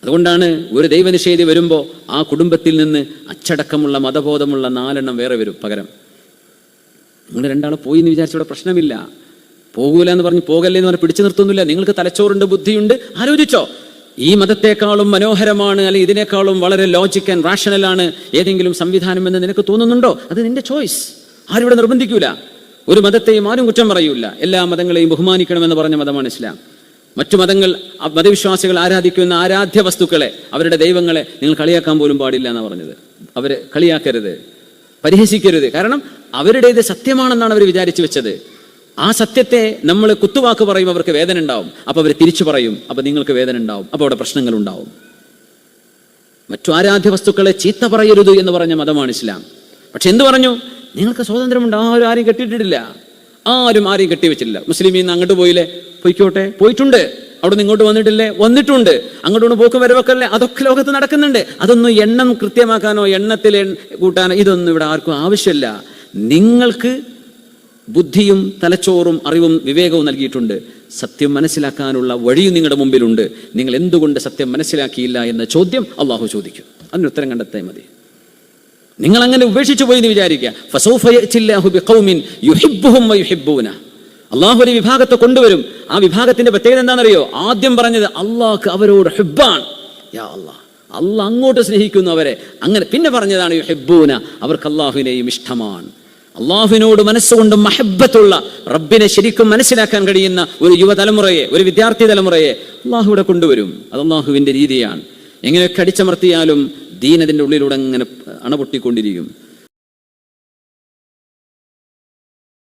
അതുകൊണ്ടാണ് ഒരു ദൈവനിഷേധി വരുമ്പോൾ ആ കുടുംബത്തിൽ നിന്ന് അച്ചടക്കമുള്ള മതബോധമുള്ള 4 വേറെ വരും പകരം. നിങ്ങൾ 2 പോയി എന്ന് വിചാരിച്ചിവിടെ പ്രശ്നമില്ല. പോകൂല എന്ന് പറഞ്ഞ് പോകല്ലേ എന്ന് പറഞ്ഞ് പിടിച്ചു നിർത്തുന്നില്ല. നിങ്ങൾക്ക് തലച്ചോറുണ്ട്, ബുദ്ധിയുണ്ട്, ആലോചിച്ചോ. ഈ മതത്തെക്കാളും മനോഹരമാണ്, അല്ലെങ്കിൽ ഇതിനേക്കാളും വളരെ ലോജിക് ആൻഡ് റാഷണലാണ് ഏതെങ്കിലും സംവിധാനം എന്ന് നിനക്ക് തോന്നുന്നുണ്ടോ? അത് നിന്റെ ചോയ്സ്. ആരും ഇവിടെ നിർബന്ധിക്കൂല. ഒരു മതത്തെയും ആരും കുറ്റം പറയൂല. എല്ലാ മതങ്ങളെയും ബഹുമാനിക്കണമെന്ന് പറഞ്ഞ മതമാണ് ഇസ്ലാം. മറ്റു മതങ്ങൾ, മതവിശ്വാസികൾ ആരാധിക്കുന്ന ആരാധ്യ വസ്തുക്കളെ, അവരുടെ ദൈവങ്ങളെ നിങ്ങൾ കളിയാക്കാൻ പോലും പാടില്ല എന്നാണ് പറഞ്ഞത്. അവരെ കളിയാക്കരുത്, പരിഹസിക്കരുത്. കാരണം അവരുടേത് സത്യമാണെന്നാണ് അവർ വിചാരിച്ചു വെച്ചത്. ആ സത്യത്തെ നമ്മൾ കുത്തുവാക്ക് പറയും, അവർക്ക് വേദന ഉണ്ടാവും. അപ്പോൾ അവർ തിരിച്ചു പറയും, അപ്പോൾ നിങ്ങൾക്ക് വേദന ഉണ്ടാവും, അപ്പോൾ അവിടെ പ്രശ്നങ്ങൾ ഉണ്ടാവും. മറ്റു ആരാധ്യ വസ്തുക്കളെ ചീത്ത പറയരുത് എന്ന് പറഞ്ഞ മതമാണ് ഇസ്ലാം. പക്ഷെ എന്ത് പറഞ്ഞു? നിങ്ങൾക്ക് സ്വാതന്ത്ര്യമുണ്ട്. ആരും കെട്ടിയിട്ടില്ല, ആരും ആരെയും കെട്ടിവെച്ചിട്ടില്ല. മുസ്ലിമീന്ന് നിന്ന് അങ്ങോട്ട് പോയില്ലേ, പൊയ്ക്കോട്ടെ, പോയിട്ടുണ്ട്. അവിടെ നിന്ന് ഇങ്ങോട്ട് വന്നിട്ടില്ലേ, വന്നിട്ടുണ്ട്. അങ്ങോട്ട് പോക്കും വരവൊക്കെ അതൊക്കെ ലോകത്ത് നടക്കുന്നുണ്ട്. അതൊന്നും എണ്ണം കൃത്യമാക്കാനോ എണ്ണത്തിൽ കൂട്ടാനോ ഇതൊന്നും ഇവിടെ ആർക്കും ആവശ്യമില്ല. നിങ്ങൾക്ക് ബുദ്ധിയും തലച്ചോറും അറിവും വിവേകവും നൽകിയിട്ടുണ്ട്. സത്യം മനസ്സിലാക്കാനുള്ള വഴിയും നിങ്ങളുടെ മുമ്പിലുണ്ട്. നിങ്ങൾ എന്തുകൊണ്ട് സത്യം മനസ്സിലാക്കിയില്ല എന്ന ചോദ്യം അള്ളാഹു ചോദിക്കും. അതിന് ഉത്തരം കണ്ടെത്തിയാൽ മതി. നിങ്ങൾ അങ്ങനെ ഉപേക്ഷിച്ചു പോയി എന്ന് വിചാരിക്കുക. അള്ളാഹു ഒരു വിഭാഗത്തെ കൊണ്ടുവരും. ആ വിഭാഗത്തിന്റെ പ്രത്യേകത എന്താണെന്നറിയോ? ആദ്യം പറഞ്ഞത് അള്ളാഹ്ക്ക് അവരോട് ഹിബ്ബാണ്. യാ അല്ലാഹ്, അള്ളാഹ് അങ്ങോട്ട് സ്നേഹിക്കുന്നു അവരെ. അങ്ങനെ പിന്നെ പറഞ്ഞതാണ് യുഹിബ്ബൂന, അവർക്ക് അള്ളാഹുവിനെയും ഇഷ്ടമാണ്. അള്ളാഹുവിനോട് മനസ്സുകൊണ്ട് മഹബ്ബത്തുള്ള, റബ്ബിനെ ശരിക്കും മനസ്സിലാക്കാൻ കഴിയുന്ന ഒരു യുവതലമുറയെ, ഒരു വിദ്യാർത്ഥി തലമുറയെ അള്ളാഹു ഇവിടെ കൊണ്ടുവരും. അത് അള്ളാഹുവിന്റെ രീതിയാണ്. എങ്ങനെയൊക്കെ അടിച്ചമർത്തിയാലും ദീൻ അതിൻ്റെ ഉള്ളിലൂടെ അങ്ങനെ അണപൊട്ടിക്കൊണ്ടിരിക്കും.